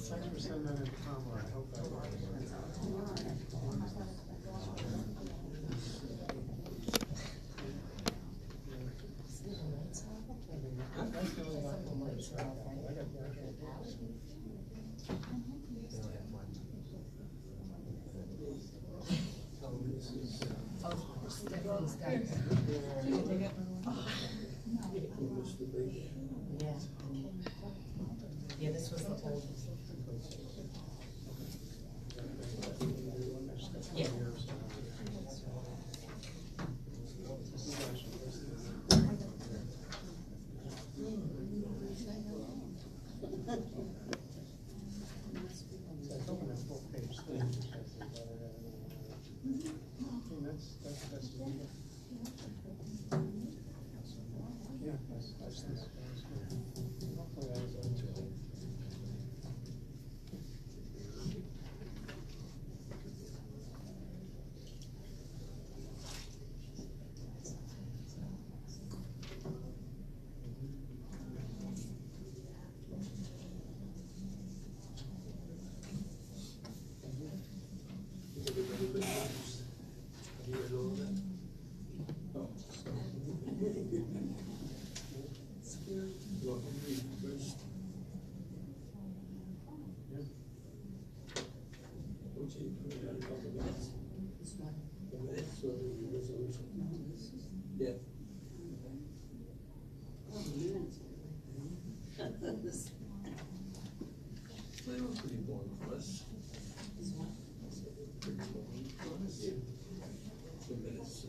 Thanks for sending that in, Tom, I hope that Yeah, this was the oldest. Yeah. Yeah. They were pretty boring for us. Pretty boring for us. 2 minutes.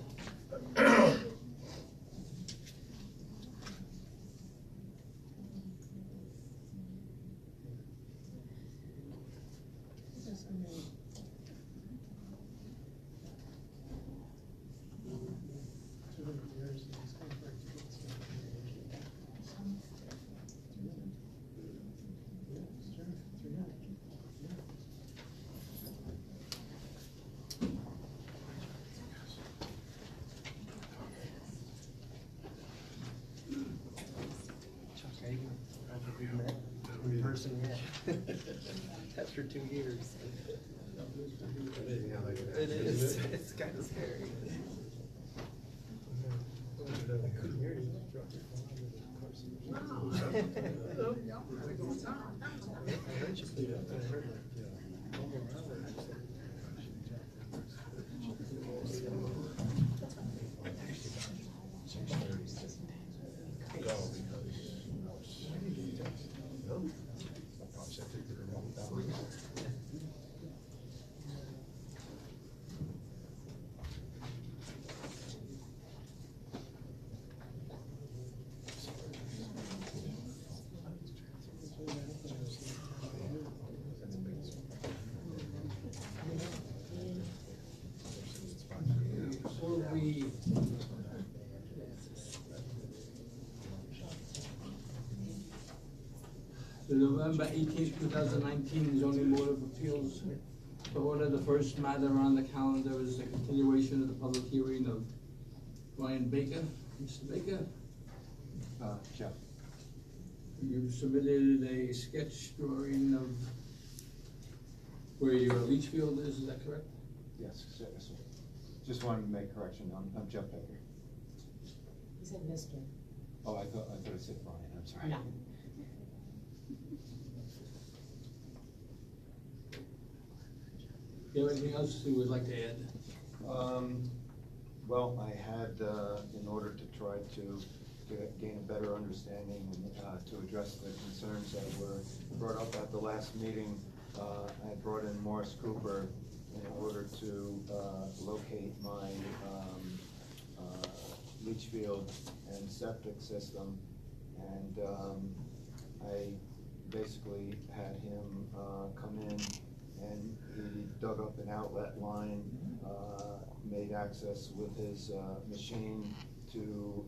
In person yet. After 2 years. It is, it's kind of scary. I couldn't hear you. Before we the November 18th, 2019 zoning board of appeals. To order, the first matter on the calendar is the continuation of the public hearing of Ryan Baker. Mr. Baker, Jeff. you submitted a sketch drawing of where your leach field is that correct? Yes, sir. Just wanted to make a correction. I'm Jeff Baker. He said Mr. Oh, I thought it said Brian. I'm sorry. No. Do you have anything else you would like to add? Well, I had, in order to try to gain a better understanding and to address the concerns that were brought up at the last meeting, I brought in Morris Cooper in order to locate my leach field and septic system. And I basically had him come in, and he dug up an outlet line, made access with his machine to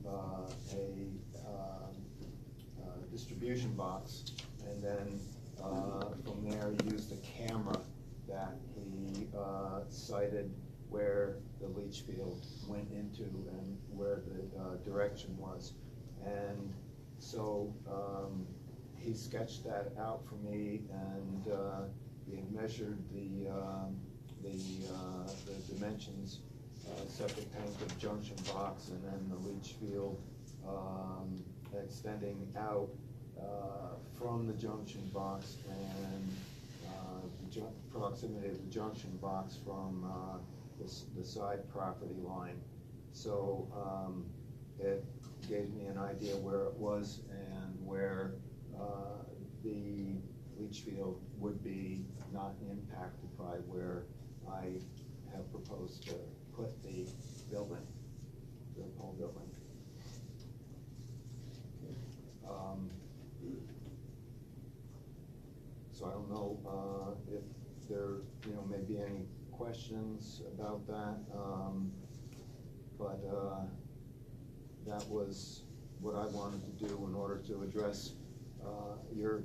a distribution box, and then from there he used a camera that he sighted where the leach field went into and where the direction was. And so he sketched that out for me, and he had measured the dimensions, septic tank, the junction box, and then the leach field extending out from the junction box and proximity of the junction box from the side property line. So it gave me an idea where it was and where the leach field would be not impacted by where I have proposed to put the building, the whole building. So I don't know if there, may be any questions about that, but that was what I wanted to do in order to address your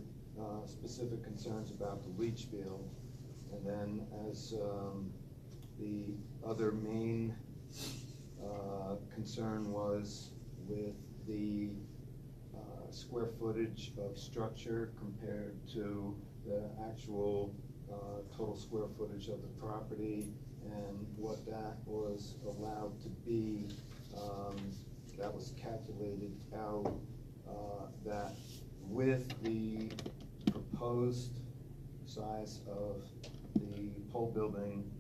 specific concerns about the leach field. And then as the other main concern was with the square footage of structure compared to the actual total square footage of the property and what that was allowed to be. That was calculated out that with the proposed size of the pole building,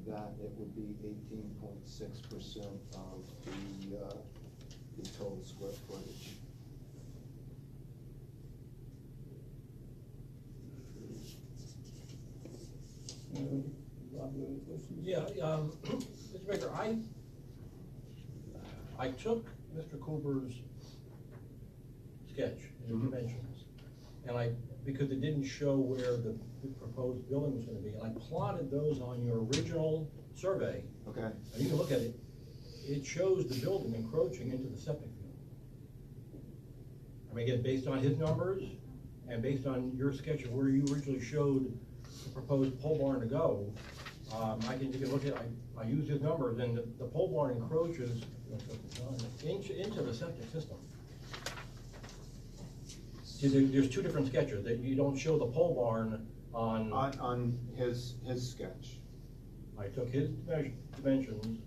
that it would be 18.6% of the total square footage. Rob, you have any questions? Yeah, Mr. Baker, I took Mr. Cooper's sketch, his dimensions, and because it didn't show where the proposed building was gonna be, and I plotted those on your original survey. Okay. And you can look at it, it shows the building encroaching into the septic field. I mean, again, based on his numbers, and based on your sketch of where you originally showed the proposed pole barn to go, you can look at, I used his numbers, and the pole barn encroaches into the septic system. See, there's two different sketches, that you don't show the pole barn on. On his sketch. I took his dimensions,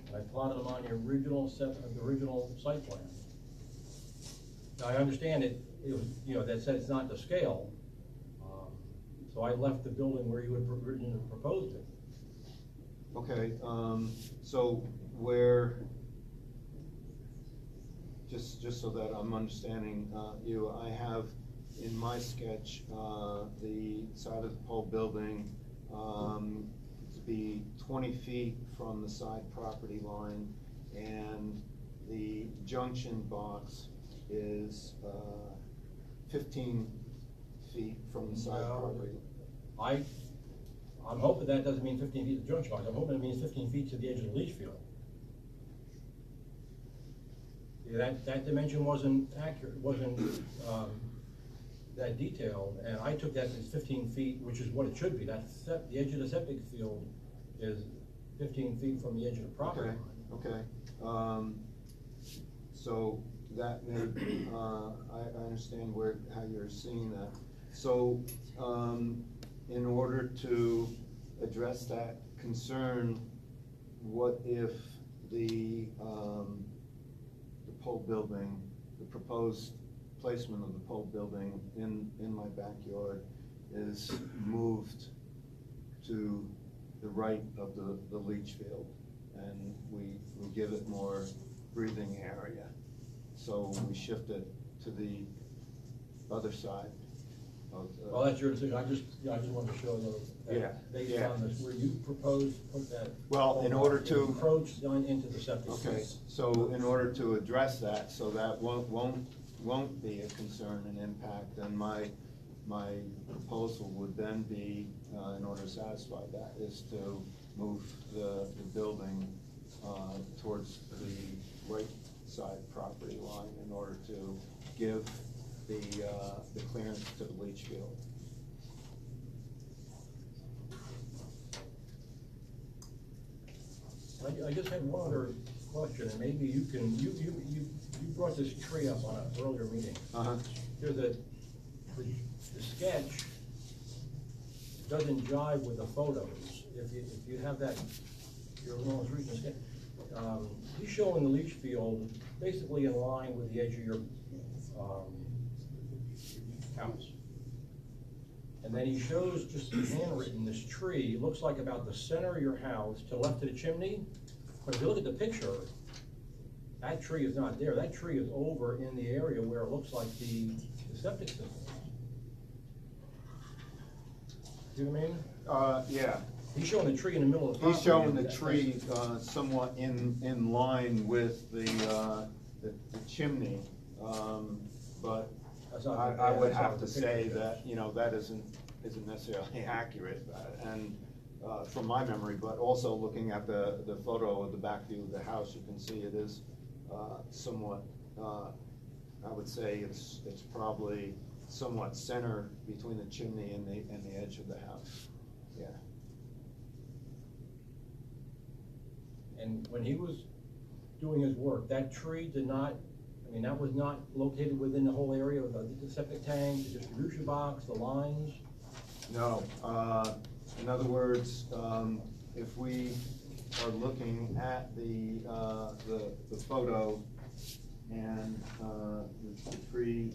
and I plotted them on the original site plan. Now, I understand it was, that said it's not to scale, so I left the building where you had originally proposed it. Okay, so where, just so that I'm understanding you, I have in my sketch the side of the pole building to be 20 feet from the side property line, and the junction box is 15 feet from the side property. I'm hoping that doesn't mean 15 feet to the junction box. I'm hoping it means 15 feet to the edge of the leach field. Yeah, that dimension wasn't accurate, wasn't that detailed, and I took that as 15 feet, which is what it should be. The edge of the septic field is 15 feet from the edge of the property line. Okay. So that may, I understand how you're seeing that. So in order to address that concern, what if the pole building, the proposed placement of the pole building in my backyard is moved to the right of the leach field, and we give it more breathing area? So we shift it to the other side of the. Well, that's your decision. I just wanted to show that based on this, where you proposed to put that. Well, in order to. Approach down into the septic. Okay, so in order to address that, so that won't be a concern and impact, then my proposal would then be, in order to satisfy that, is to move the building towards the right side property line in order to give the clearance to the leach field. I just had one other question, and maybe you brought this tree up on an earlier meeting. Uh-huh. there's the sketch doesn't jive with the photos. If you have that, your most recent sketch, he's showing the leach field basically in line with the edge of your, house. And then he shows just handwritten, this tree, it looks like about the center of your house to the left of the chimney. But if you look at the picture, that tree is not there. That tree is over in the area where it looks like the septic system is. See what I mean? Yeah, He's showing the tree in the middle of the property. he's showing the That- tree, somewhat in line with the chimney, but That's not the- I would that's not have what to the say picture that, shows. you know, that isn't necessarily accurate, and, from my memory, but also looking at the photo of the back view of the house, you can see it is, somewhat, I would say it's probably somewhat center between the chimney and the edge of the house, yeah. And when he was doing his work, that tree did not, I mean, that was not located within the whole area of the septic tank, the distribution box, the lines? No, in other words, if we are looking at the photo and, the tree,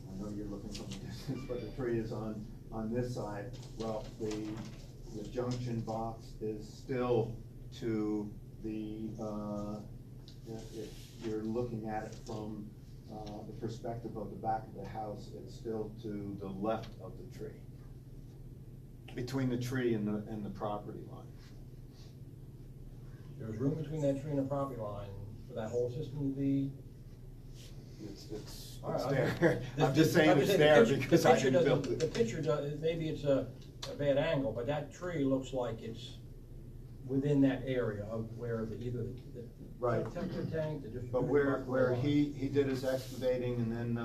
I know you're looking from a distance, but the tree is on this side, well, the junction box is still to the, if you're looking at it from, the perspective of the back of the house, it's still to the left of the tree. Between the tree and the property line. There's room between that tree and the property line for that whole system to be? It's All right, there. I'm just saying it's there because I didn't build it. The picture does, maybe it's a bad angle, but that tree looks like it's within that area of where either the Right. septic tank, the distribution. But where box, he did his excavating and then,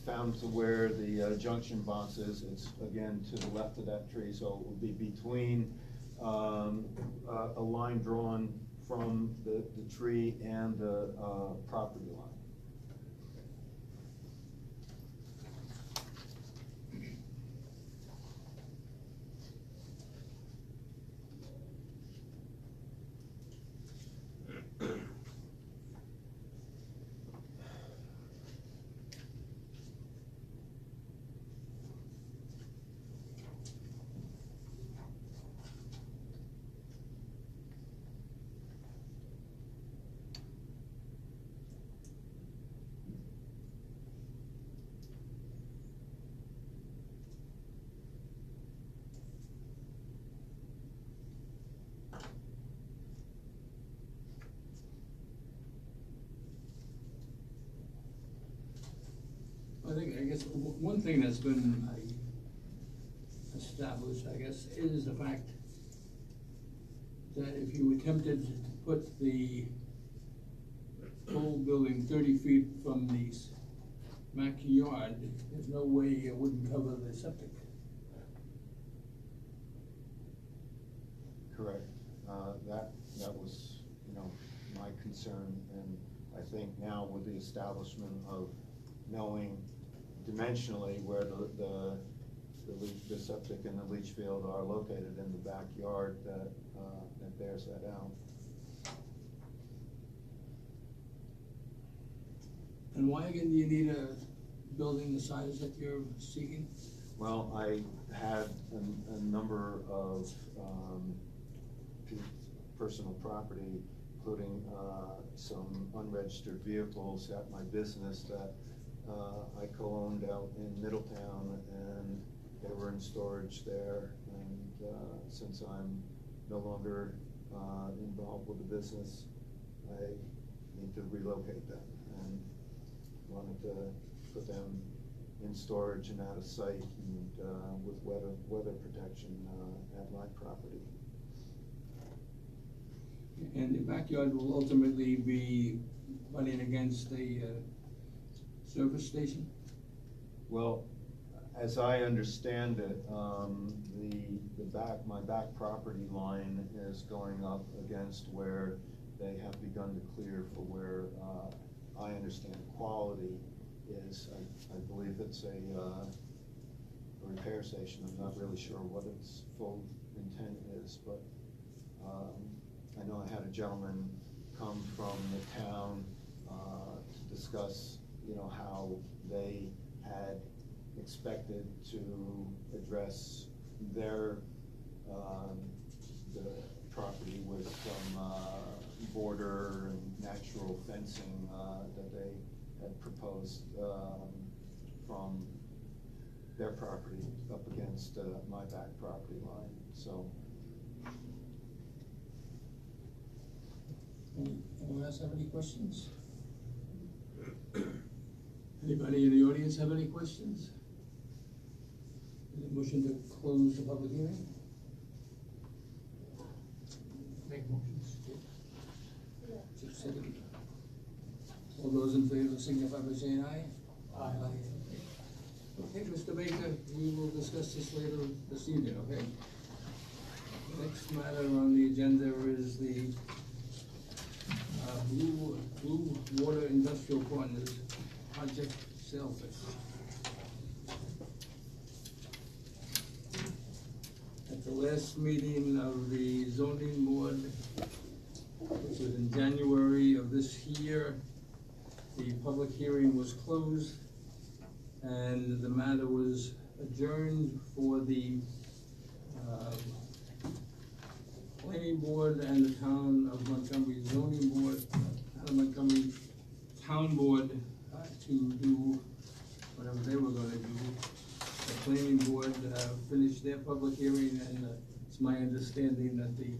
found to where the junction box is, it's again to the left of that tree, so it would be between, a line drawn from the tree and the, property line. I guess, one thing that's been established, I guess, is the fact that if you attempted to put the whole building 30 feet from the backyard, there's no way it wouldn't cover the septic. Correct. That was, you know, my concern, and I think now with the establishment of knowing dimensionally where the septic and the leach field are located in the backyard, that bears that out. And why again do you need a building the size that you're seeking? Well, I had a number of personal property, including some unregistered vehicles at my business that I co-owned out in Middletown, and they were in storage there. And since I'm no longer involved with the business, I need to relocate them, and wanted to put them in storage and out of sight, and with weather protection at my property. And the backyard will ultimately be running against the service station? Well, as I understand it, my back property line is going up against where they have begun to clear for where I understand Quality is. I believe it's a repair station. I'm not really sure what its full intent is, but I know I had a gentleman come from the town to discuss, you know, how they had expected to address their the property with some border and natural fencing that they had proposed from their property up against my back property line, so. Anyone else have any questions? Anybody in the audience have any questions? Is it motion to close the public hearing? Make motions. Just a second. All those in favor signify by saying aye. Aye. Okay, Mr. Baker, we will discuss this later this evening, okay? Next matter on the agenda is the Blue Water Industrial Partners Project Sailfish. At the last meeting of the zoning board, which was in January of this year, the public hearing was closed and the matter was adjourned for the planning board and the town of Montgomery zoning board, town of Montgomery town board to do whatever they were gonna do. The planning board finished their public hearing, and it's my understanding that the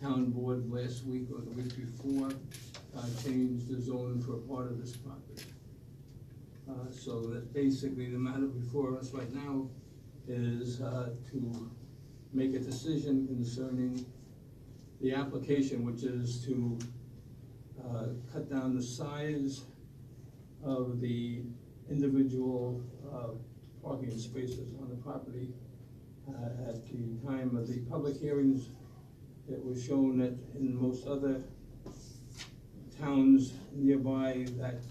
town board last week or the week before changed the zone for a part of this property. So that basically the matter before us right now is to make a decision concerning the application, which is to cut down the size of the individual parking spaces on the property. At the time of the public hearings, it was shown that in most other towns nearby that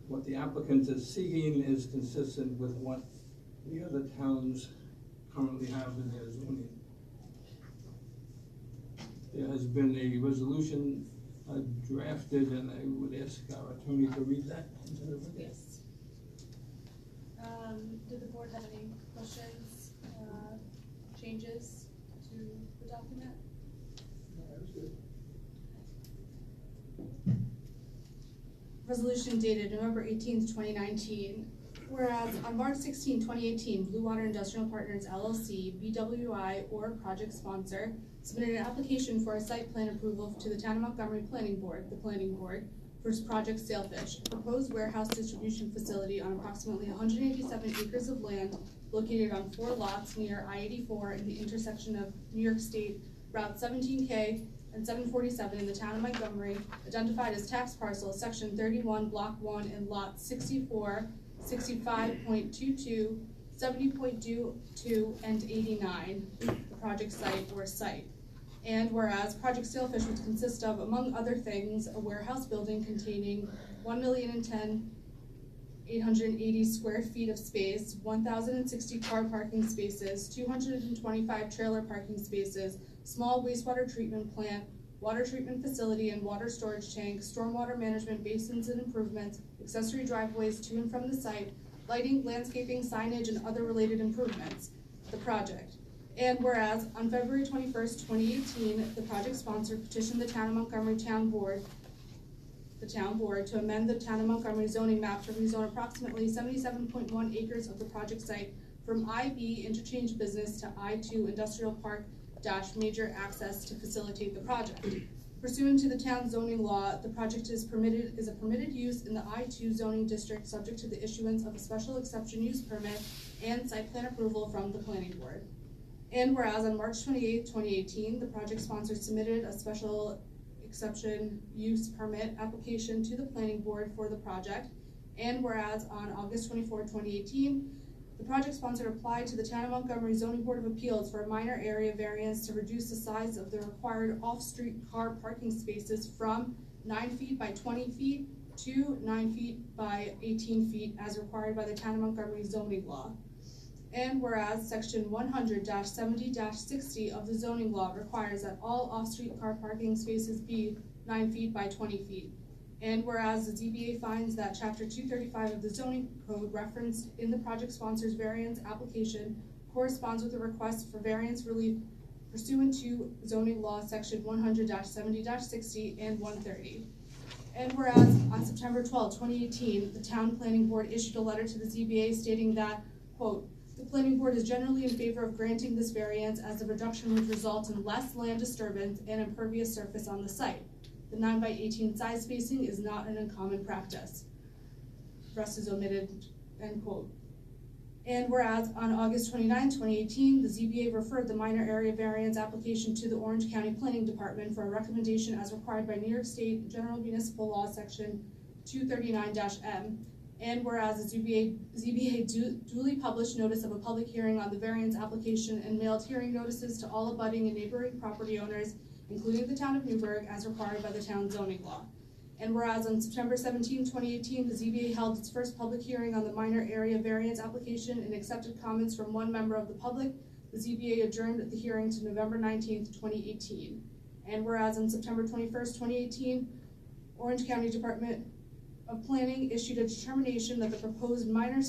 what the applicant is seeking is consistent with what the other towns currently have in their zoning. There has been a resolution drafted, and I would ask our attorney to read that into the record. Yes. Did the board have any questions, changes to the document? That was good. Resolution dated November 18th, 2019. Whereas on March 16, 2018, Blue Water Industrial Partners LLC, BWI, or project sponsor, submitted an application for a site plan approval to the Town of Montgomery Planning Board, the Planning Board, for Project Sailfish, a proposed warehouse distribution facility on approximately 187 acres of land located on 4 lots near I-84 in the intersection of New York State Route 17K and 747 in the Town of Montgomery, identified as tax parcel section 31, block 1, and lot 64, 65.22, 70.22, and 89, the project site or site. And whereas Project Sailfish would consist of, among other things, a warehouse building containing 1,010,880 square feet of space, 1,060 car parking spaces, 225 trailer parking spaces, small wastewater treatment plant, water treatment facility and water storage tank, stormwater management basins and improvements, accessory driveways to and from the site, lighting, landscaping, signage, and other related improvements, the project. And whereas on February 21st, 2018, the project sponsor petitioned the Town of Montgomery Town Board, to amend the Town of Montgomery zoning map to rezone approximately 77.1 acres of the project site from IB interchange business to I2 industrial park major access to facilitate the project. Pursuant to the town zoning law, the project is a permitted use in the I2 zoning district, subject to the issuance of a special exception use permit and site plan approval from the planning board. And whereas on March 28, 2018, the project sponsor submitted a special exception use permit application to the planning board for the project. And whereas on August 24, 2018, the project sponsor applied to the Town of Montgomery Zoning Board of Appeals for a minor area variance to reduce the size of the required off-street car parking spaces from 9 feet by 20 feet to 9 feet by 18 feet as required by the Town of Montgomery zoning law. And whereas section 100-70-60 of the zoning law requires that all off-street car parking spaces be 9 feet by 20 feet. And whereas the ZBA finds that chapter 235 of the zoning code referenced in the project sponsor's variance application corresponds with the request for variance relief pursuant to zoning law section 100-70-60 and 130. And whereas on September 12, 2018, the town planning board issued a letter to the ZBA stating that, quote, "The planning board is generally in favor of granting this variance as the reduction would result in less land disturbance and impervious surface on the site. The 9 by 18 size spacing is not an uncommon practice." The rest is omitted, end quote. And whereas on August 29, 2018, the ZBA referred the minor area variance application to the Orange County Planning Department for a recommendation as required by New York State General Municipal Law section 239-M. And whereas the ZBA duly published notice of a public hearing on the variance application and mailed hearing notices to all abutting and neighboring property owners, including the town of Newburgh, as required by the town zoning law. And whereas on September 17, 2018, the ZBA held its first public hearing on the minor area variance application and accepted comments from one member of the public, the ZBA adjourned the hearing to November 19, 2018. And whereas on September 21st, 2018, Orange County Department of Planning issued a determination that the proposed minor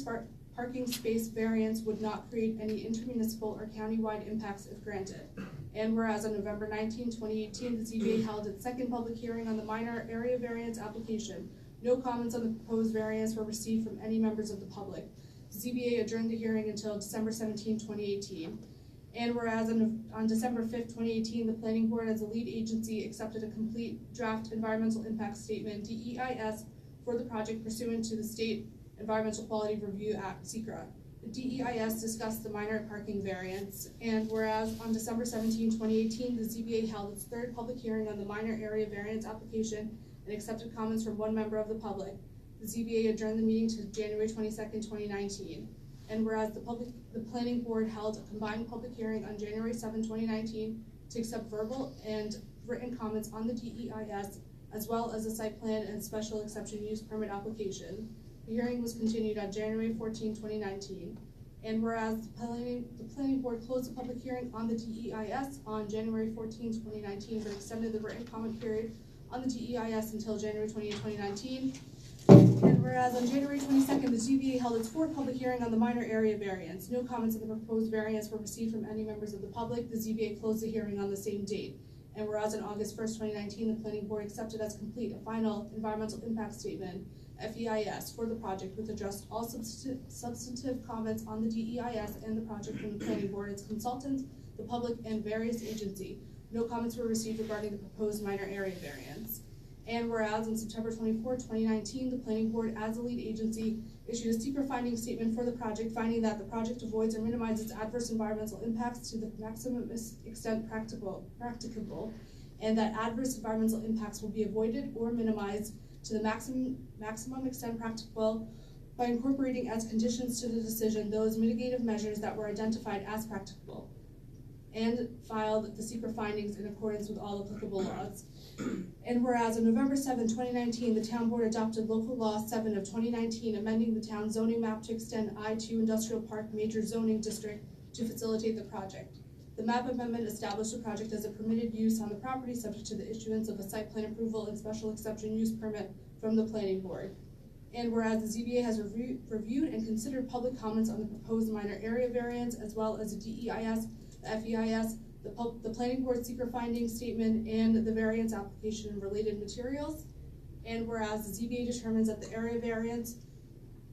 parking space variance would not create any intermunicipal or countywide impacts if granted. And whereas on November 19, 2018, the ZBA held its second public hearing on the minor area variance application. No comments on the proposed variance were received from any members of the public. The ZBA adjourned the hearing until December 17, 2018. And whereas on December 5th, 2018, the Planning Board as a lead agency accepted a complete draft environmental impact statement, DEIS, for the project pursuant to the State Environmental Quality Review Act, SECRA. The DEIS discussed the minor parking variance, and whereas on December 17, 2018, the ZBA held its third public hearing on the minor area variance application and accepted comments from one member of the public. The ZBA adjourned the meeting to January 22nd, 2019. And whereas the Planning Board held a combined public hearing on January 7, 2019 to accept verbal and written comments on the DEIS, as well as the site plan and special exception use permit application. The hearing was continued on January 14, 2019. And whereas the planning board closed the public hearing on the DEIS on January 14, 2019, but extended the written comment period on the DEIS until January 28, 2019. And whereas on January 22nd, the ZBA held its fourth public hearing on the minor area variance. No comments on the proposed variance were received from any members of the public. The ZBA closed the hearing on the same date. And whereas on August 1st, 2019, the planning board accepted as complete a final environmental impact statement, FEIS, for the project, which addressed all substantive comments on the DEIS and the project from the planning board, its consultants, the public, and various agencies. No comments were received regarding the proposed minor area variance. And whereas on September 24, 2019, the planning board, as a lead agency, issued a secret finding statement for the project, finding that the project avoids or minimizes adverse environmental impacts to the maximum extent practicable, and that adverse environmental impacts will be avoided or minimized to the maximum extent practicable by incorporating as conditions to the decision those mitigative measures that were identified as practicable, and filed the secret findings in accordance with all applicable laws. And whereas on November 7, 2019, the town board adopted local law 7 of 2019, amending the town zoning map to extend I-2 Industrial Park major zoning district to facilitate the project. The map amendment established the project as a permitted use on the property subject to the issuance of a site plan approval and special exception use permit from the planning board. And whereas the ZBA has reviewed and considered public comments on the proposed minor area variance, as well as the DEIS, the FEIS, the planning board secret findings statement, and the variance application and related materials. And whereas the ZBA determines that the area variance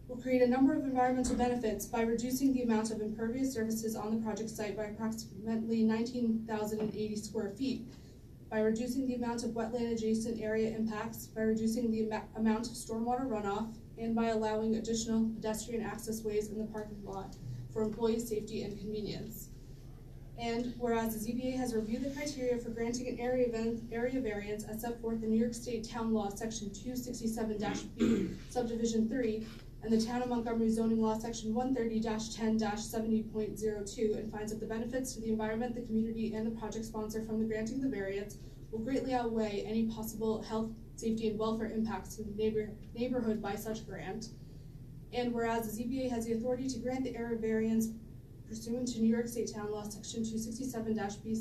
will create a number of environmental benefits by reducing the amount of impervious surfaces on the project site by approximately 19,080 square feet, by reducing the amount of wetland adjacent area impacts, by reducing the amount of stormwater runoff, and by allowing additional pedestrian access ways in the parking lot for employee safety and convenience. And whereas the ZBA has reviewed the criteria for granting an area variance as set forth in New York State Town Law Section 267-B, Subdivision 3, and the Town of Montgomery Zoning Law Section 130-10-70.02, and finds that the benefits to the environment, the community, and the project sponsor from the granting the variance will greatly outweigh any possible health safety, and welfare impacts to the neighborhood by such grant. And whereas the ZBA has the authority to grant the area variance pursuant to New York State Town Law, Section 267-B,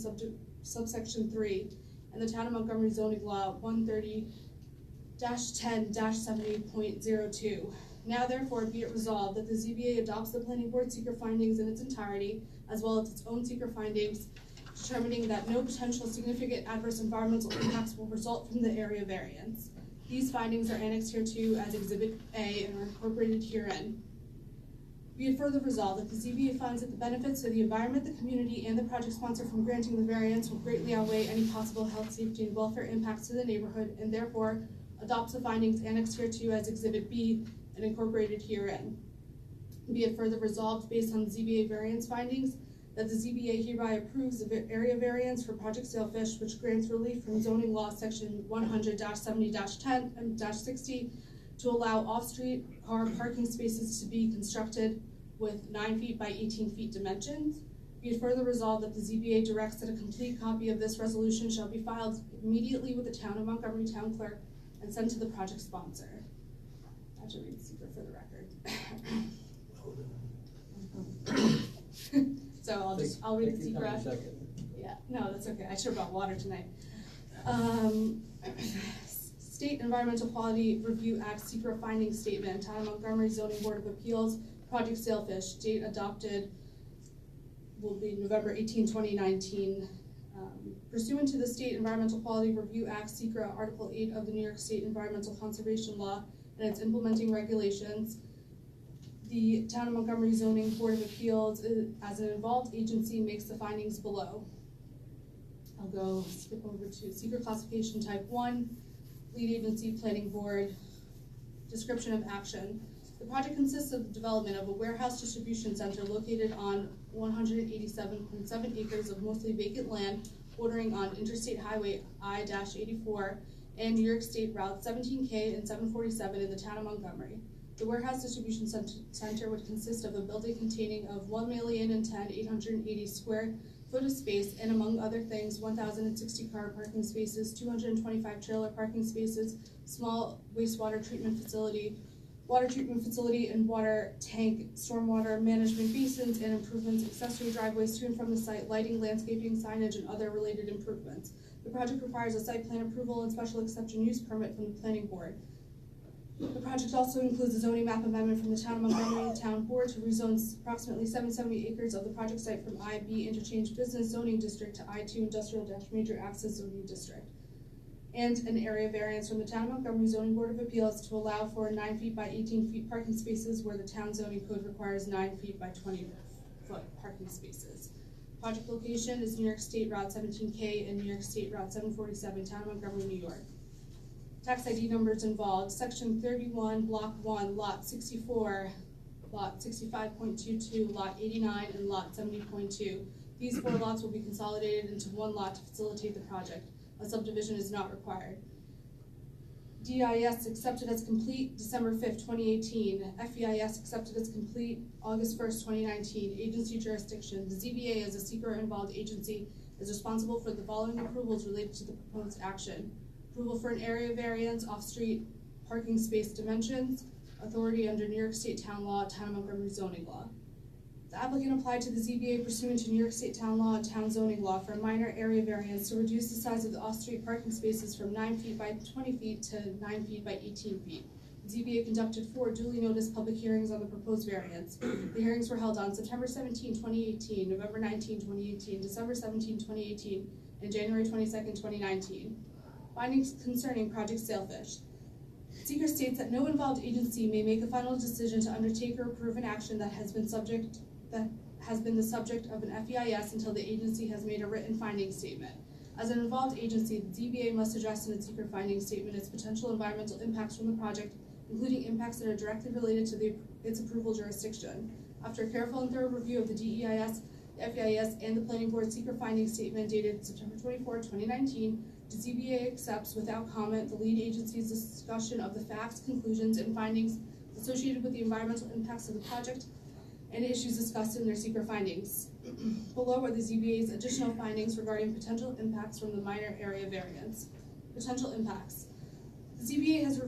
subsection 3, and the Town of Montgomery zoning law 130-10-70.02. Now therefore be it resolved that the ZBA adopts the planning board secret findings in its entirety, as well as its own secret findings, determining that no potential significant adverse environmental impacts will result from the area variance. These findings are annexed hereto as Exhibit A and are incorporated herein. Be it further resolved that the ZBA finds that the benefits to the environment, the community, and the project sponsor from granting the variance will greatly outweigh any possible health, safety, and welfare impacts to the neighborhood, and therefore adopts the findings annexed hereto as Exhibit B and incorporated herein. Be it further resolved, based on the ZBA variance findings, that the ZBA hereby approves the area variance for Project Sailfish, which grants relief from zoning law section 100-70-10-60 to allow off-street car parking spaces to be constructed with 9 feet by 18 feet dimensions. Be it further resolved that the ZBA directs that a complete copy of this resolution shall be filed immediately with the Town of Montgomery Town Clerk and sent to the project sponsor. I have to read the secret for the record. So I'll read the secret. Yeah, no, that's okay. I should have brought water tonight. State Environmental Quality Review Act secret finding statement, Town of Montgomery Zoning Board of Appeals, Project Sailfish, date adopted will be November 18, 2019. Pursuant to the State Environmental Quality Review Act, SECRA, Article 8 of the New York State Environmental Conservation Law and its implementing regulations, the Town of Montgomery Zoning Board of Appeals, as an involved agency, makes the findings below. I'll go skip over to secret classification type 1, lead agency, planning board, description of action. The project consists of the development of a warehouse distribution center located on 187.7 acres of mostly vacant land bordering on Interstate Highway I-84 and New York State Route 17K and 747 in the Town of Montgomery. The warehouse distribution center would consist of a building containing of 1,010,880 square foot of space, and among other things, 1,060 car parking spaces, 225 trailer parking spaces, small wastewater treatment facility, water treatment facility and water tank, stormwater management basins, and improvements, accessory driveways to and from the site, lighting, landscaping, signage, and other related improvements. The project requires a site plan approval and special exception use permit from the planning board. The project also includes a zoning map amendment from the Town of Montgomery Town Board to rezone approximately 770 acres of the project site from IB Interchange Business Zoning District to I2 Industrial-Major Access Zoning District, and an area variance from the Town of Montgomery Zoning Board of Appeals to allow for 9 feet by 18 feet parking spaces where the town zoning code requires 9 feet by 20 foot parking spaces. Project location is New York State Route 17K and New York State Route 747, Town of Montgomery, New York. Tax ID numbers involved: Section 31, Block 1, Lot 64, Lot 65.22, Lot 89, and Lot 70.2. These 4 lots will be consolidated into 1 lot to facilitate the project. A subdivision is not required. DIS accepted as complete December 5th, 2018. FEIS accepted as complete August 1st, 2019. Agency jurisdiction. The ZBA, as a secret involved agency, is responsible for the following approvals related to the proposed action: approval for an area variance, off-street parking space dimensions, authority under New York State Town Law, Town of Montgomery zoning law. The applicant applied to the ZBA pursuant to New York State Town Law and Town Zoning Law for a minor area variance to reduce the size of the off-street parking spaces from 9 feet by 20 feet to 9 feet by 18 feet. The ZBA conducted 4 duly noticed public hearings on the proposed variance. The hearings were held on September 17, 2018, November 19, 2018, December 17, 2018, and January 22nd, 2019. Findings concerning Project Sailfish. Seeker states that no involved agency may make a final decision to undertake or approve an action that has been the subject of an FEIS until the agency has made a written finding statement. As an involved agency, the ZBA must address in its secret finding statement its potential environmental impacts from the project, including impacts that are directly related to its approval jurisdiction. After a careful and thorough review of the DEIS, the FEIS, and the Planning Board secret finding statement dated September 24, 2019, the ZBA accepts without comment the lead agency's discussion of the facts, conclusions, and findings associated with the environmental impacts of the project and issues discussed in their secret findings. Below are the ZBA's additional findings regarding potential impacts from the minor area variance. Potential impacts. The ZBA has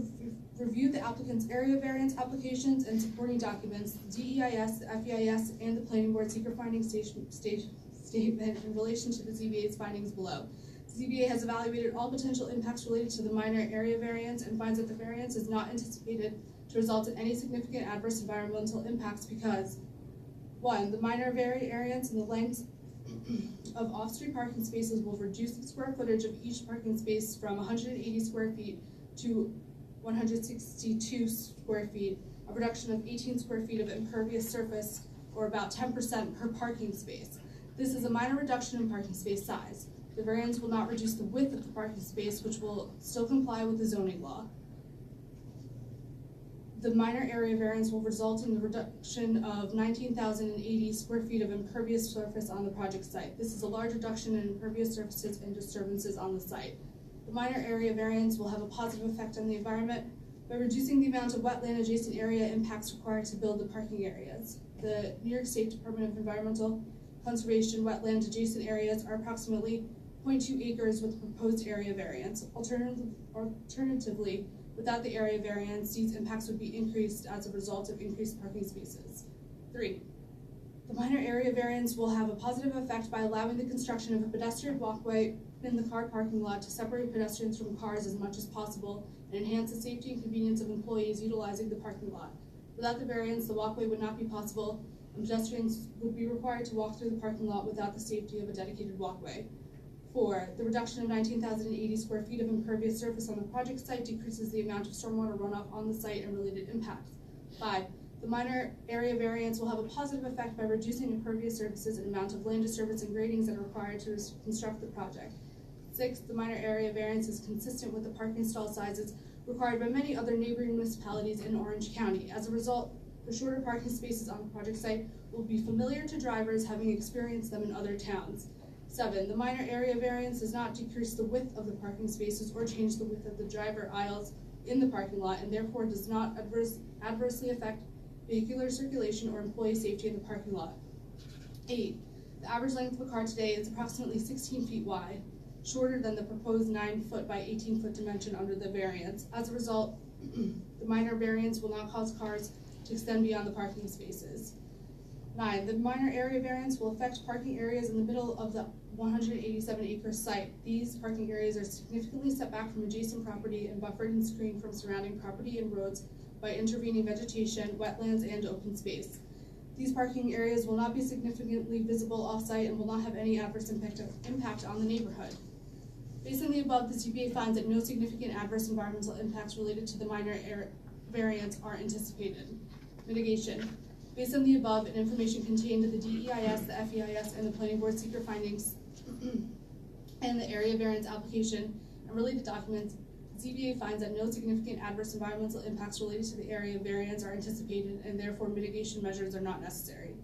reviewed the applicant's area variance applications and supporting documents, the DEIS, the FEIS, and the planning board secret finding statement in relation to the ZBA's findings below. The ZBA has evaluated all potential impacts related to the minor area variance and finds that the variance is not anticipated to result in any significant adverse environmental impacts because 1. The minor variance in the length of off-street parking spaces will reduce the square footage of each parking space from 180 square feet to 162 square feet, a reduction of 18 square feet of impervious surface, or about 10% per parking space. This is a minor reduction in parking space size. The variance will not reduce the width of the parking space, which will still comply with the zoning law. The minor area variance will result in the reduction of 19,080 square feet of impervious surface on the project site. This is a large reduction in impervious surfaces and disturbances on the site. The minor area variance will have a positive effect on the environment by reducing the amount of wetland adjacent area impacts required to build the parking areas. The New York State Department of Environmental Conservation wetland adjacent areas are approximately 0.2 acres with proposed area variance. Alternatively, without the area variance, these impacts would be increased as a result of increased parking spaces. 3. The minor area variance will have a positive effect by allowing the construction of a pedestrian walkway in the car parking lot to separate pedestrians from cars as much as possible and enhance the safety and convenience of employees utilizing the parking lot. Without the variance, the walkway would not be possible, and pedestrians would be required to walk through the parking lot without the safety of a dedicated walkway. 4. The reduction of 19,080 square feet of impervious surface on the project site decreases the amount of stormwater runoff on the site and related impacts. 5. The minor area variance will have a positive effect by reducing impervious surfaces and amount of land disturbance and gradings that are required to construct the project. 6. The minor area variance is consistent with the parking stall sizes required by many other neighboring municipalities in Orange County. As a result, the shorter parking spaces on the project site will be familiar to drivers having experienced them in other towns. 7. The minor area variance does not decrease the width of the parking spaces or change the width of the driver aisles in the parking lot, and therefore does not adversely affect vehicular circulation or employee safety in the parking lot. 8. The average length of a car today is approximately 16 feet wide, shorter than the proposed 9-foot by 18-foot dimension under the variance. As a result, the minor variance will not cause cars to extend beyond the parking spaces. 9. The minor area variance will affect parking areas in the middle of the 187-acre site. These parking areas are significantly set back from adjacent property and buffered and screened from surrounding property and roads by intervening vegetation, wetlands, and open space. These parking areas will not be significantly visible off-site and will not have any adverse impact on the neighborhood. Based on the above, the ZBA finds that no significant adverse environmental impacts related to the minor variance are anticipated. Mitigation. Based on the above and information contained in the DEIS, the FEIS, and the planning board secret findings, and the area variance application and related documents, the ZBA finds that no significant adverse environmental impacts related to the area variance are anticipated, and therefore mitigation measures are not necessary.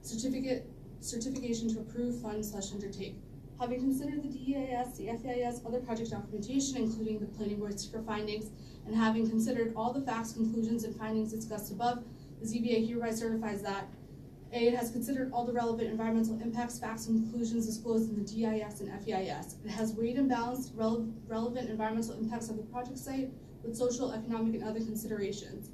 Certification to approve, fund, / undertake. Having considered the DEIS, the FEIS, other project documentation, including the planning board secret findings, and having considered all the facts, conclusions, and findings discussed above, the ZBA hereby certifies that A, it has considered all the relevant environmental impacts, facts, and conclusions disclosed in the DEIS and FEIS. It has weighed and balanced relevant environmental impacts of the project site with social, economic, and other considerations.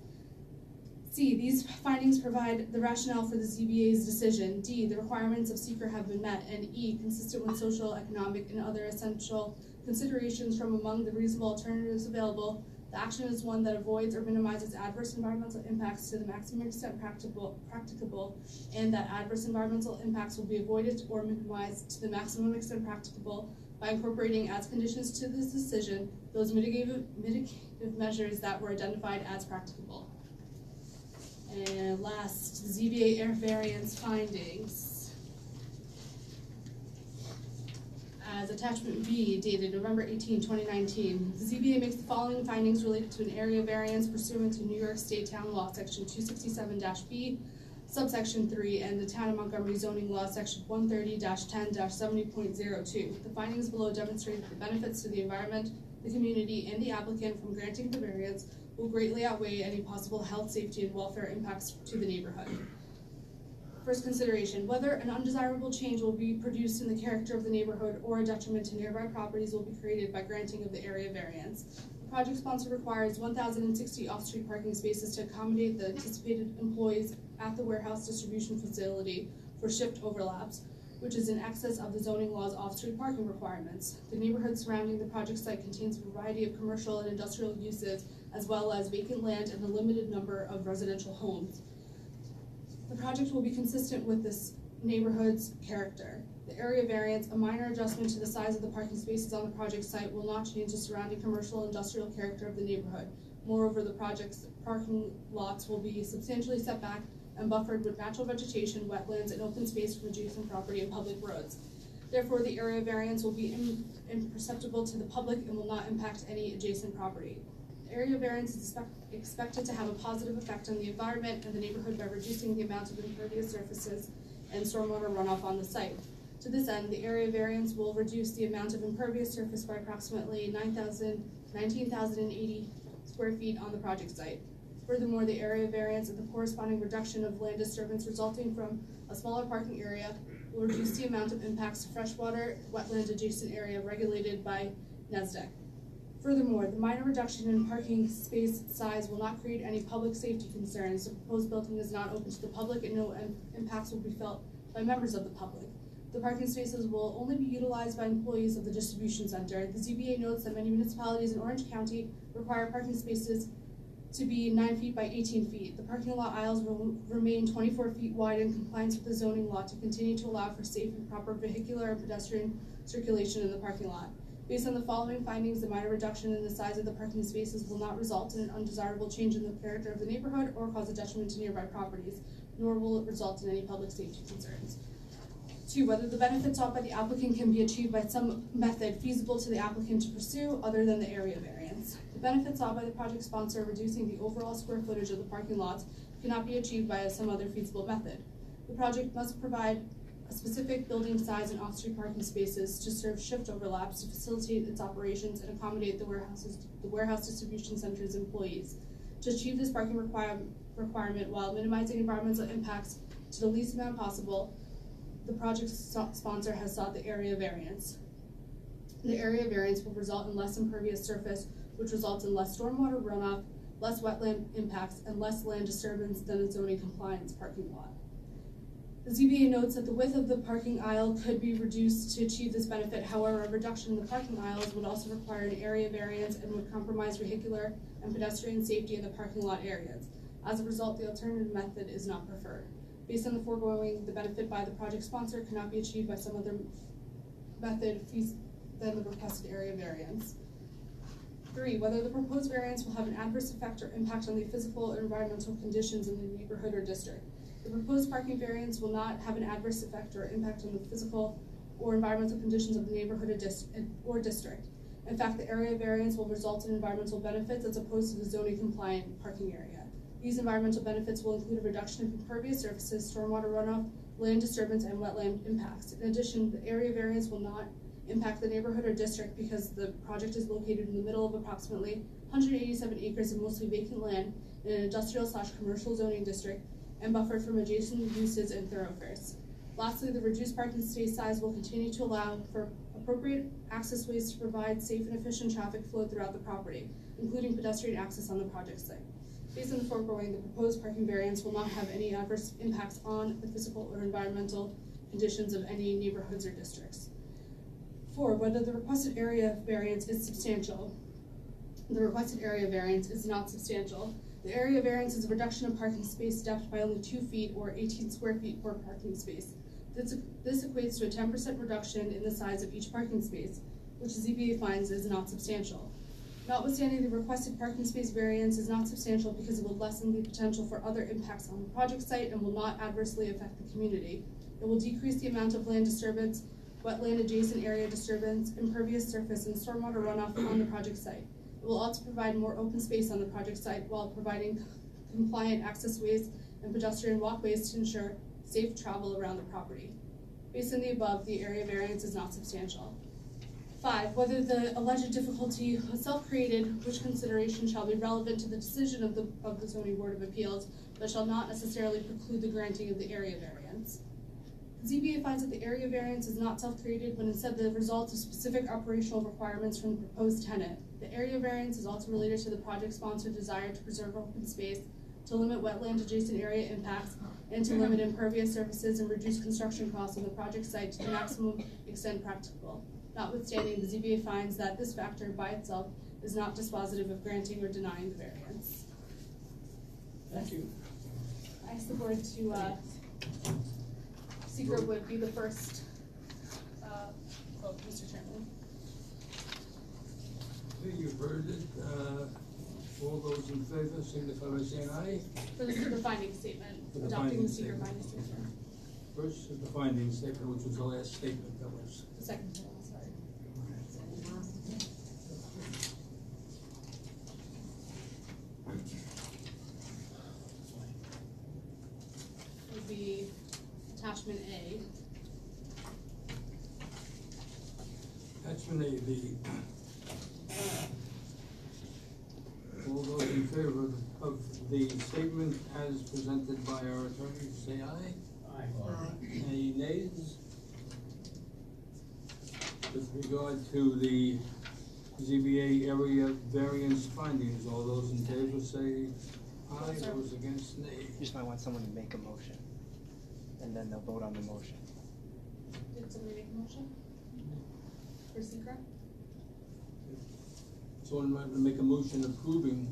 C, these findings provide the rationale for the ZBA's decision. D, the requirements of SECR have been met. And E, consistent with social, economic, and other essential considerations from among the reasonable alternatives available, the action is one that avoids or minimizes adverse environmental impacts to the maximum extent practicable, and that adverse environmental impacts will be avoided or minimized to the maximum extent practicable by incorporating as conditions to this decision those mitigative measures that were identified as practicable. And last, ZBA air variance findings. As attachment B, dated November 18, 2019, the ZBA makes the following findings related to an area variance pursuant to New York State Town Law, Section 267-B, subsection 3, and the Town of Montgomery Zoning Law, Section 130-10-70.02. The findings below demonstrate that the benefits to the environment, the community, and the applicant from granting the variance will greatly outweigh any possible health, safety, and welfare impacts to the neighborhood. First consideration, whether an undesirable change will be produced in the character of the neighborhood or a detriment to nearby properties will be created by granting of the area variance. The project sponsor requires 1,060 off-street parking spaces to accommodate the anticipated employees at the warehouse distribution facility for shift overlaps, which is in excess of the zoning law's off-street parking requirements. The neighborhood surrounding the project site contains a variety of commercial and industrial uses, as well as vacant land and a limited number of residential homes. The project will be consistent with this neighborhood's character. The area variance, a minor adjustment to the size of the parking spaces on the project site, will not change the surrounding commercial and industrial character of the neighborhood. Moreover, the project's parking lots will be substantially set back and buffered with natural vegetation, wetlands, and open space from adjacent property and public roads. Therefore, the area variance will be imperceptible to the public and will not impact any adjacent property. The area variance is expected to have a positive effect on the environment and the neighborhood by reducing the amount of impervious surfaces and stormwater runoff on the site. To this end, the area variance will reduce the amount of impervious surface by approximately 19,080 square feet on the project site. Furthermore, the area variance and the corresponding reduction of land disturbance resulting from a smaller parking area will reduce the amount of impacts to freshwater, wetland adjacent area regulated by NESDEC. Furthermore, the minor reduction in parking space size will not create any public safety concerns. The proposed building is not open to the public and no impacts will be felt by members of the public. The parking spaces will only be utilized by employees of the distribution center. The ZBA notes that many municipalities in Orange County require parking spaces to be 9 feet by 18 feet. The parking lot aisles will remain 24 feet wide in compliance with the zoning law to continue to allow for safe and proper vehicular and pedestrian circulation in the parking lot. Based on the following findings, the minor reduction in the size of the parking spaces will not result in an undesirable change in the character of the neighborhood or cause a detriment to nearby properties, nor will it result in any public safety concerns. 2, whether the benefits sought by the applicant can be achieved by some method feasible to the applicant to pursue other than the area variance. The benefits sought by the project sponsor, reducing the overall square footage of the parking lots, cannot be achieved by some other feasible method. The project must provide a specific building size and off-street parking spaces to serve shift overlaps to facilitate its operations and accommodate the warehouse distribution center's employees. To achieve this parking requirement while minimizing environmental impacts to the least amount possible, the project sponsor has sought the area variance. The area variance will result in less impervious surface, which results in less stormwater runoff, less wetland impacts, and less land disturbance than a zoning compliance parking lot. The ZBA notes that the width of the parking aisle could be reduced to achieve this benefit. However, a reduction in the parking aisles would also require an area variance and would compromise vehicular and pedestrian safety in the parking lot areas. As a result, the alternative method is not preferred. Based on the foregoing, the benefit by the project sponsor cannot be achieved by some other method than the requested area variance. 3, whether the proposed variance will have an adverse effect or impact on the physical or environmental conditions in the neighborhood or district. The proposed parking variance will not have an adverse effect or impact on the physical or environmental conditions of the neighborhood or district. In fact, the area variance will result in environmental benefits as opposed to the zoning compliant parking area. These environmental benefits will include a reduction of impervious surfaces, stormwater runoff, land disturbance, and wetland impacts. In addition, the area variance will not impact the neighborhood or district because the project is located in the middle of approximately 187 acres of mostly vacant land in an industrial/commercial zoning district and buffered from adjacent uses and thoroughfares. Lastly, the reduced parking space size will continue to allow for appropriate access ways to provide safe and efficient traffic flow throughout the property, including pedestrian access on the project site. Based on the foregoing, the proposed parking variance will not have any adverse impacts on the physical or environmental conditions of any neighborhoods or districts. 4, whether the requested area variance is substantial. The requested area variance is not substantial. The area variance is a reduction of parking space depth by only 2 feet or 18 square feet per parking space. This equates to a 10% reduction in the size of each parking space, which the ZBA finds is not substantial. Notwithstanding, the requested parking space variance is not substantial because it will lessen the potential for other impacts on the project site and will not adversely affect the community. It will decrease the amount of land disturbance, wetland adjacent area disturbance, impervious surface, and stormwater runoff on the project site. It will also provide more open space on the project site while providing compliant access ways and pedestrian walkways to ensure safe travel around the property. Based on the above, the area variance is not substantial. 5, whether the alleged difficulty was self-created, which consideration shall be relevant to the decision of the Zoning Board of Appeals, but shall not necessarily preclude the granting of the area variance. The ZBA finds that the area variance is not self-created, but instead the result of specific operational requirements from the proposed tenant. The area variance is also related to the project sponsor's desire to preserve open space, to limit wetland adjacent area impacts, and to limit impervious surfaces and reduce construction costs on the project site to the maximum extent practicable. Notwithstanding, the ZBA finds that this factor by itself is not dispositive of granting or denying the variance. Thank you. I ask the board to, Secret would be the first, vote, Mr. Chairman. Okay, you've heard it, all those in favor signify by saying aye. For the finding statement, For the adopting finding the secret statement. finding statement. First is the finding statement, which was the last statement that was. The second one, sorry. Would be attachment A. Attachment A, all those in favor of the statement as presented by our attorney, say aye. Any nays? With regard to the ZBA area variance findings, all those in favor say aye, Yes, sir. those against nay. You just might want someone to make a motion, and then they'll vote on the motion. Did somebody make a motion? For secret? Someone might make a motion approving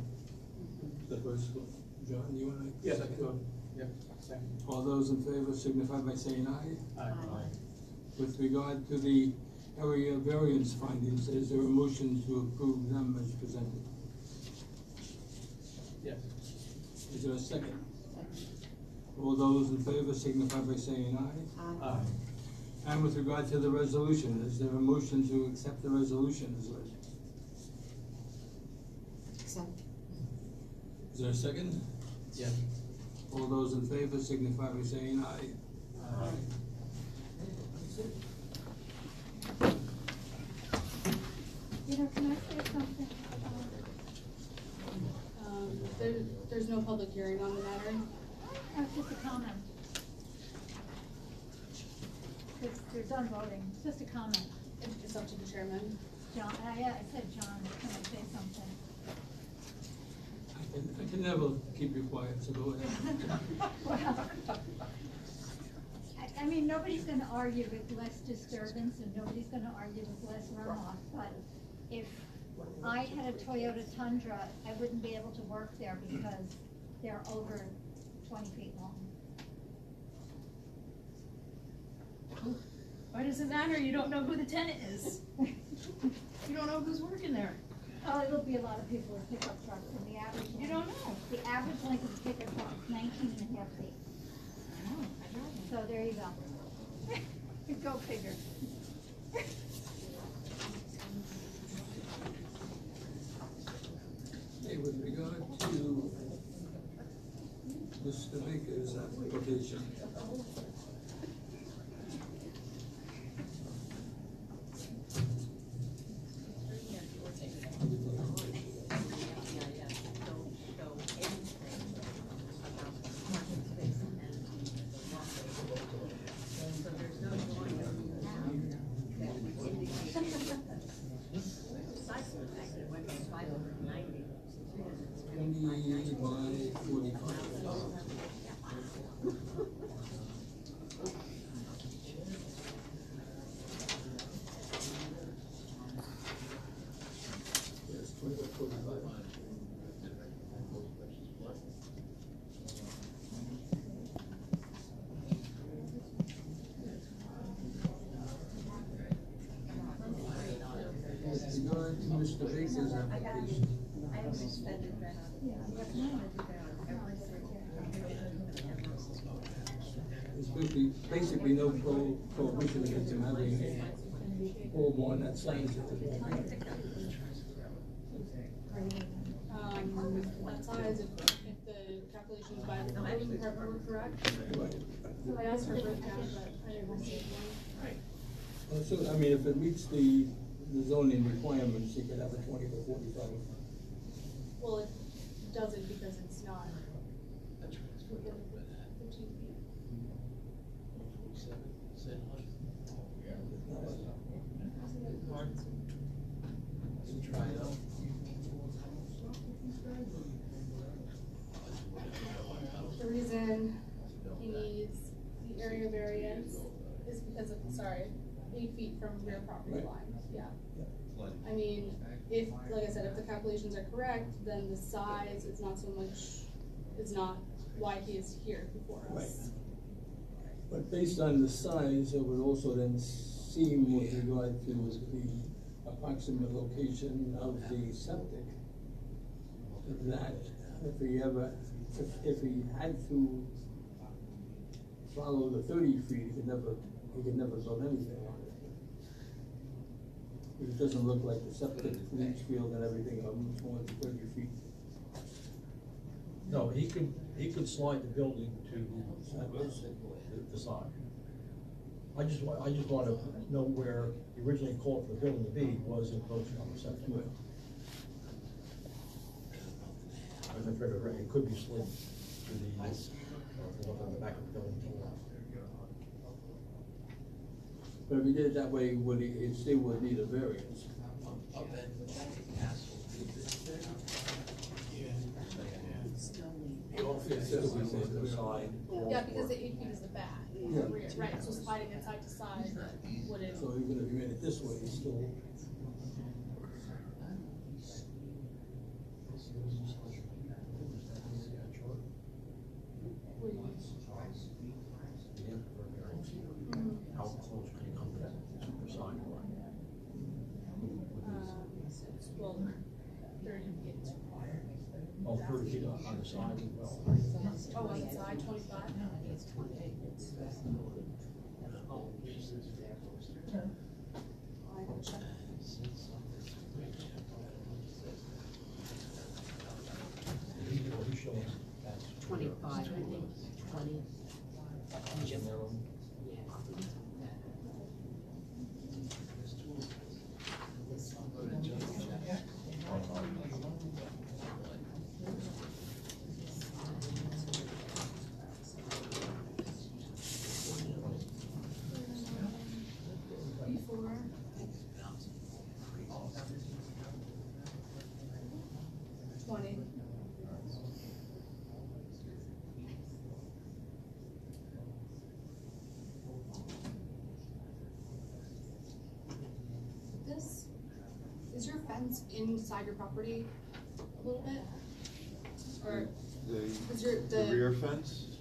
the first one. John, you wanna? Yes. second? Yep, second. All those in favor signify by saying aye. Aye. With regard to the area variance findings, is there a motion to approve them as presented? Yes. Is there a second? All those in favor signify by saying aye. Aye. And with regard to the resolution, is there a motion to accept the resolution as read? Is there a second? Yes. All those in favor signify by saying aye. You know, can I say something? There's no public hearing on the matter. Just a comment. Because they're done voting, just a comment. It's up to the chairman. John, I said John, can I say something? I can never keep you quiet, so go ahead. Well, I mean, nobody's gonna argue with less disturbance and nobody's gonna argue with less runoff, but if I had a Toyota Tundra, I wouldn't be able to work there because they're over 20 feet long. Why does it matter? You don't know who the tenant is. You don't know who's working there. Oh, it'll be a lot of people with pickup trucks, and the average. You don't know. The average length of a pickup truck is 19 and a half feet. I know, I drive one. So there you go. Go figure. Okay, with regard to Mr. Baker's application. By 45. Yes, 20 by 45. With regard to Mr. Baker's application. There's basically no prohibition against him having a pole barn that slings it to the That size, if the calculations by the building department were correct. I asked for a breakdown, but I didn't receive one. So, I mean, if it meets the zoning requirements, you could have a 20 to 45. Well, it doesn't because it's not. Within 15 feet. Try it out. says, sorry, 8 feet from rear property Right. line, yeah. I mean, if, like I said, if the calculations are correct, then the size is not so much, is not why he is here before us. But based on the size, it would also then seem with regard to the approximate location of the septic, that if he ever, if he had to follow the 30 feet, he could never build anything on it. It doesn't look like the septic leach field and everything are much more than 30 feet. No, he could slide the building to the side. I just wanna know where he originally called for the building to be was encroaching on the septic. Right. I figured it could be slid to the back of the building. But if he did it that way, it still would need a variance. Yeah, because the 8 feet is the back, Yeah. rear, right, so sliding it side to side wouldn't. So even if you made it this way, it's still. How close can you come to that side line? Well, 30 feet. Oh, 30 feet on the side as well. Oh, on the side, 25? I will check. He's showing that's 25, I think, 20. Before. Twenty. This, is your fence inside your property a little bit? Or is your, The rear fence?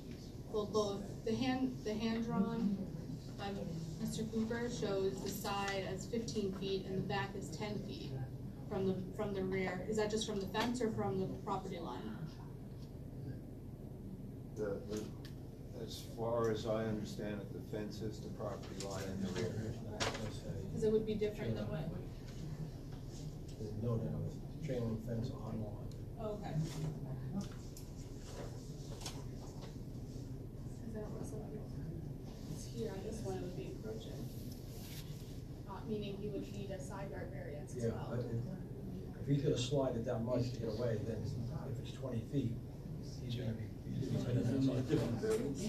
well, both, the hand drawn by Mr. Cooper shows the side as 15 feet and the back is 10 feet from the rear. Is that just from the fence or from the property line? As far as I understand it, the fence is the property line in the rear. Cause it would be different than what, There's no doubt, it's chain link fence on line. oh, okay. Cause that looks like it's here, on this one it would be encroaching. Meaning he would need a side yard variance as Yeah, well. but if he's gonna slide it that much to get away, then if it's 20 feet, he's gonna be. It's a different variance.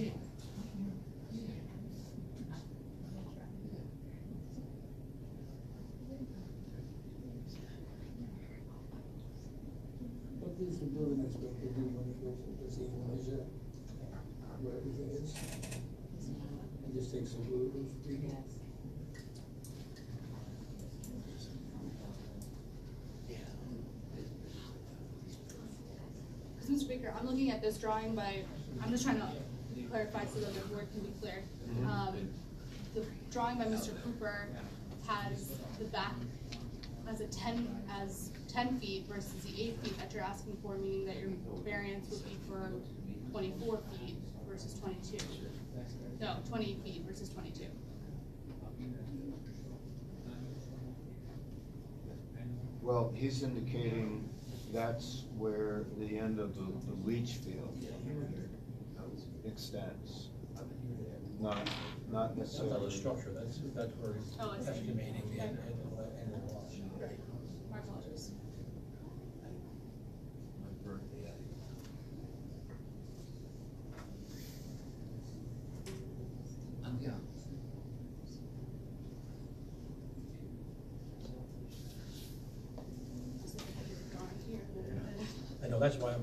What does the building inspector do when he goes, does he measure where everything is? He just takes a ruler of people? Mr. Speaker, I'm looking at this drawing I'm just trying to clarify so that the word can be clear. The drawing by Mr. Cooper has the back as 10 feet versus the 8 feet that you're asking for, meaning that your variance would be for 24 feet versus 22. No, 28 feet versus 22. Well, he's indicating that's where the end of the leach field extends. Not That's not the necessarily. structure, that's where he's Oh, I see. estimating the end of the lot. My apologies. Just looking at your drawing here. I know, that's why I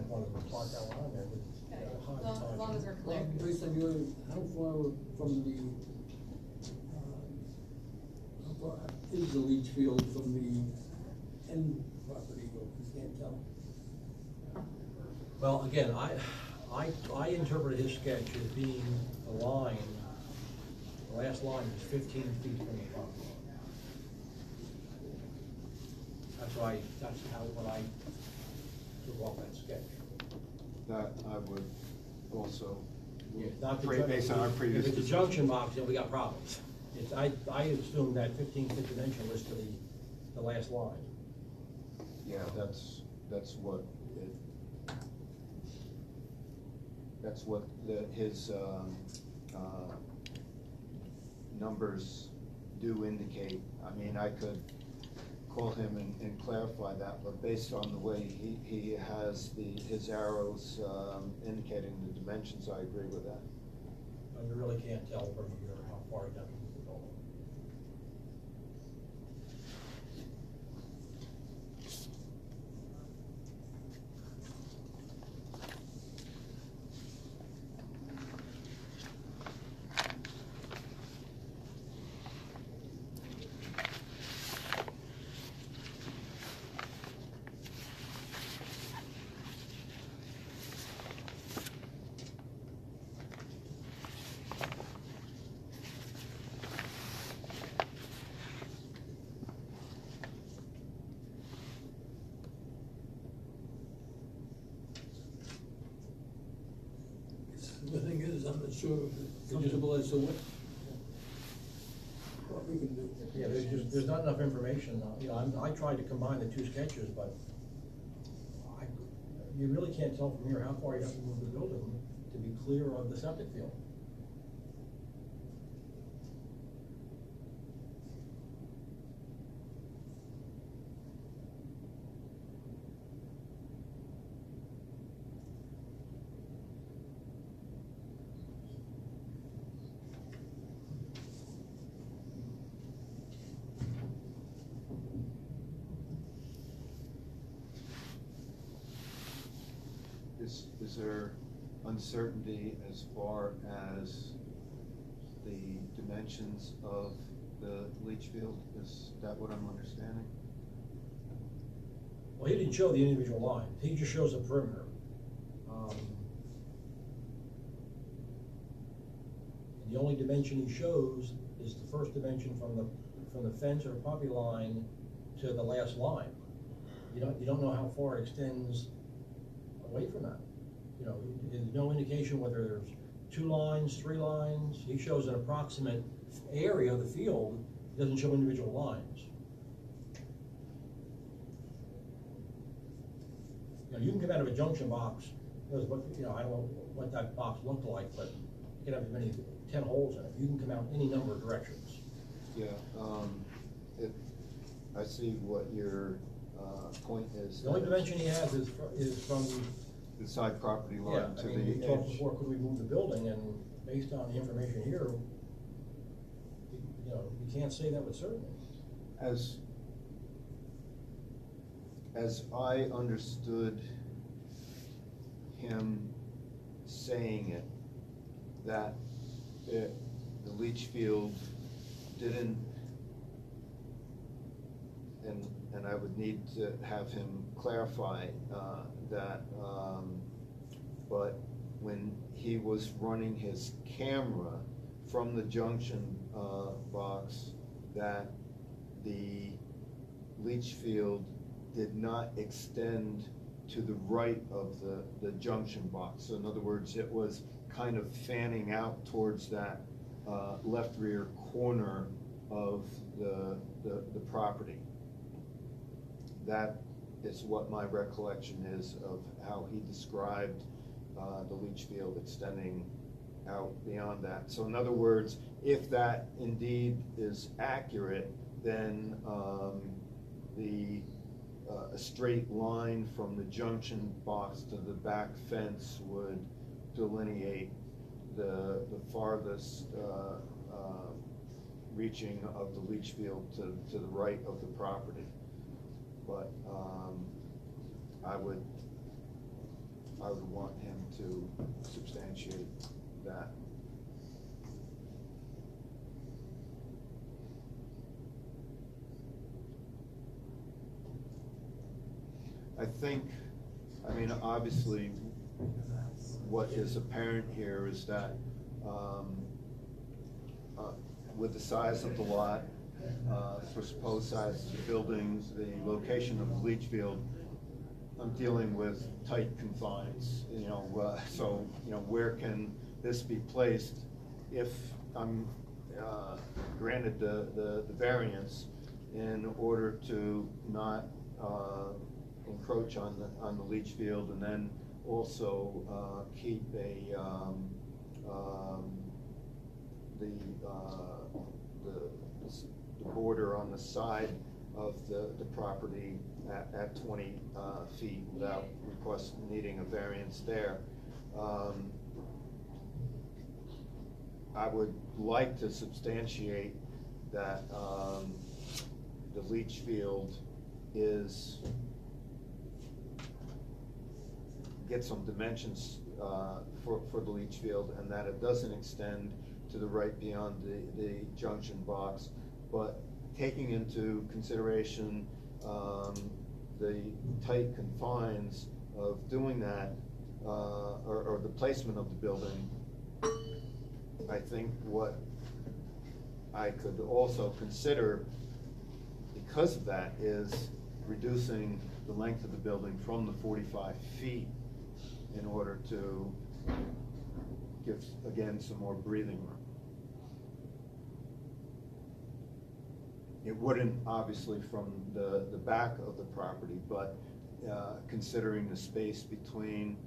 wanted to plot that one on there, but. Okay, well, as long as we're clear. Based on your, how far from the the leach field from the end property, or you can't tell? Well, again, I interpreted his sketch as being the line, the last line is 15 feet from the property line. That's what I took off that sketch. That I would also, Yeah, not the based on our previous. If it's a junction box, then we got problems. I assume that 15-foot dimension was to the last line. Yeah, that's what his numbers do indicate. I mean, I could call him and clarify that, but based on the way he has his arrows indicating the dimensions, I agree with that. You really can't tell from here how far down the building. The thing is, I'm not sure if it's comfortable as to what we can do. Yeah, there's not enough information. You know, I tried to combine the two sketches, but you really can't tell from here how far you have to move the building to be clear of the septic field. Is there uncertainty as far as the dimensions of the leach field? Is that what I'm understanding? Well, he didn't show the individual lines. He just shows the perimeter. And the only dimension he shows is the first dimension from the fence or property line to the last line. You don't know how far it extends away from that. You know, there's no indication whether there's 2 lines, 3 lines. He shows an approximate area of the field. He doesn't show individual lines. You know, you can come out of a junction box. I don't know what that box looked like, but you can have as many 10 holes in it. You can come out any number of directions. Yeah, I see what your point is. The only dimension he has is from the side property line to we the talked edge. before, could we move the building, and based on the information here, you can't say that with certainty. As I understood him saying it, that the leach field didn't, and I would need to have him clarify that, but when he was running his camera from the junction box, that the leach field did not extend to the right of the junction box. So in other words, it was kind of fanning out towards that left rear corner of the property. That is what my recollection is of how he described the leach field extending out beyond that. So in other words, if that indeed is accurate, then a straight line from the junction box to the back fence would delineate the farthest reaching of the leach field to the right of the property. But I would want him to substantiate that. think, I mean, obviously, what is apparent here is that, with the size of the lot, for supposed size of the buildings, the location of the leach field, I'm dealing with tight confines, so, where can this be placed if I'm granted the variance in order to not encroach on the leach field, and then also keep the border on the side of the property at 20 feet without needing a variance there. I would like to substantiate that the leach field get some dimensions for the leach field, and that it doesn't extend to the right beyond the junction box, but taking into consideration the tight confines of doing that, or the placement of the building, I think what I could also consider, because of that, is reducing the length of the building from the 45 feet in order to give, again, some more breathing room. It wouldn't, obviously, from the back of the property, but considering the space between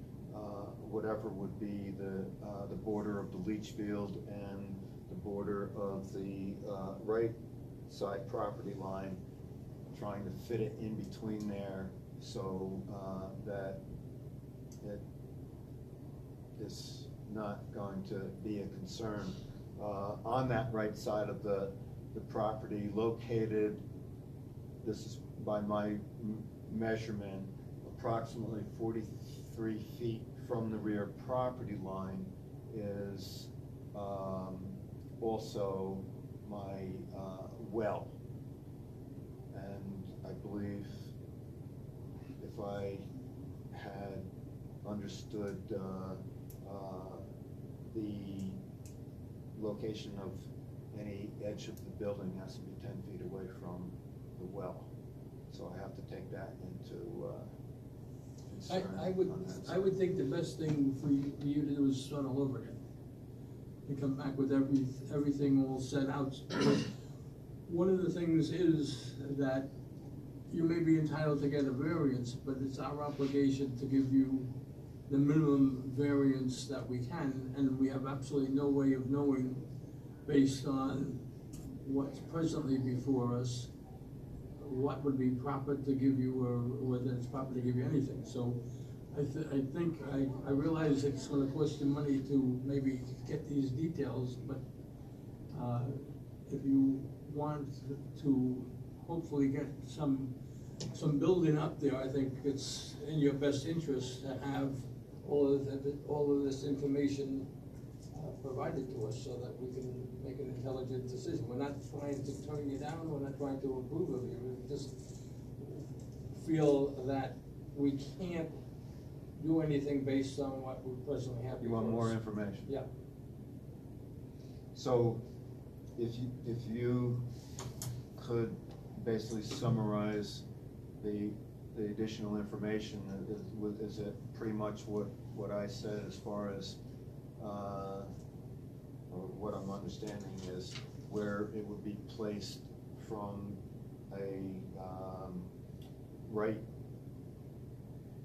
whatever would be the border of the leach field and the border of the right side property line, trying to fit it in between there so that it is not going to be a concern. On that right side of the property, located, this is by my measurement, approximately 43 feet from the rear property line, is also my well. And I believe if I had understood the location of any edge of the building has to be 10 feet away from the well. So I have to take that into concern. I would think the best thing for you to do is start all over again. And come back with everything all set out. One of the things is that you may be entitled to get a variance, but it's our obligation to give you the minimum variance that we can, and we have absolutely no way of knowing, based on what's presently before us, what would be proper to give you, or whether it's proper to give you anything. So I realize it's gonna cost you money to maybe get these details, but if you want to hopefully get some building up there, I think it's in your best interest to have all of this information provided to us, so that we can make an intelligent decision. We're not trying to turn you down, we're not trying to approve of you, we just feel that we can't do anything based on what we presently have. You want more information? Yeah. So if you could basically summarize the additional information, is it pretty much what I said, as far as or what I'm understanding is where it would be placed from a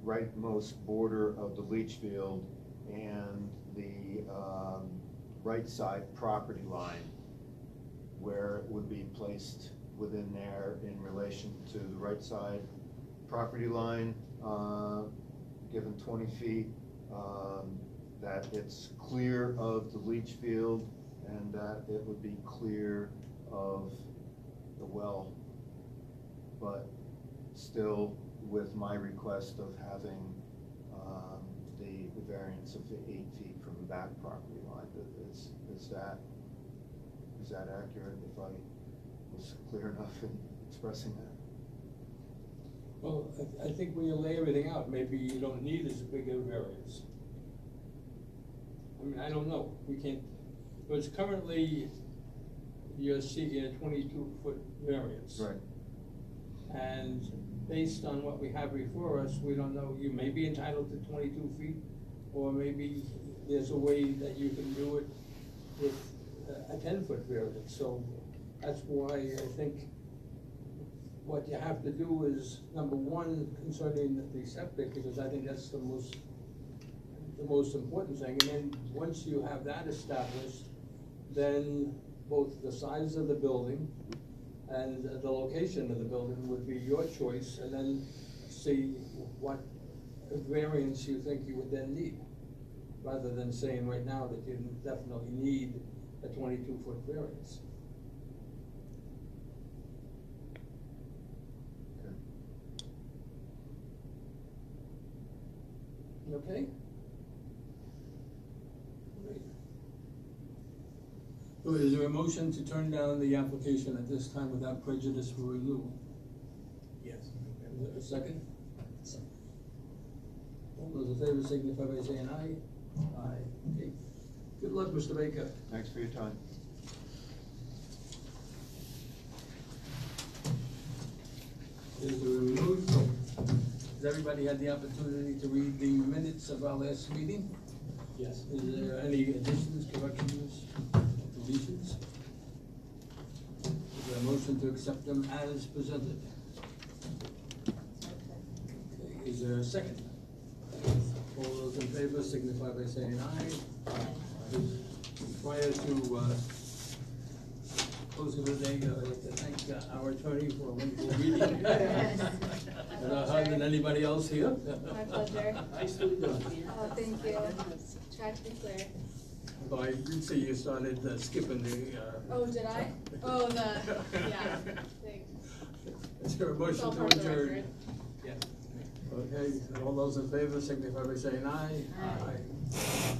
rightmost border of the leach field and the right side property line, where it would be placed within there in relation to the right side property line, given 20 feet, that it's clear of the leach field, and that it would be clear of the well, but still with my request of having the variance of 8 feet from the back property line. Is that accurate, if I was clear enough in expressing that? Well, I think when you lay everything out, maybe you don't need as big a variance. I mean, I don't know, we can't, but currently, you're seeking a 22-foot variance. Right. And based on what we have before us, we don't know, you may be entitled to 22 feet, or maybe there's a way that you can do it with a 10-foot variance. So that's why I think what you have to do is, number one, concerning the septic, because I think that's the most important thing. And then, once you have that established, then both the size of the building and the location of the building would be your choice, and then see what variance you think you would then need, rather than saying right now that you definitely need a 22-foot variance. Okay? Great. So is there a motion to turn down the application at this time without prejudice for renewal? Yes. Is there a second? All those in favor signify by saying aye. Aye. Okay. Good luck, Mr. Baker. Thanks for your time. Is there a removed? Has everybody had the opportunity to read the minutes of our last meeting? Yes. Is there any additions, corrections, deletions? Is there a motion to accept them as presented? Okay, is there a second? All those in favor signify by saying aye. Aye. Prior to, closing the day, I'd like to thank our attorney for a wonderful reading. Harder than anybody else here. My pleasure. Nicely done. Oh, thank you. Try to be clear. Although I did see you started skipping the, Oh, did I? Oh, yeah, thanks. Is there a motion It's all to part of the adjourn? record. Yes. Okay, all those in favor signify by saying aye. Aye. Aye.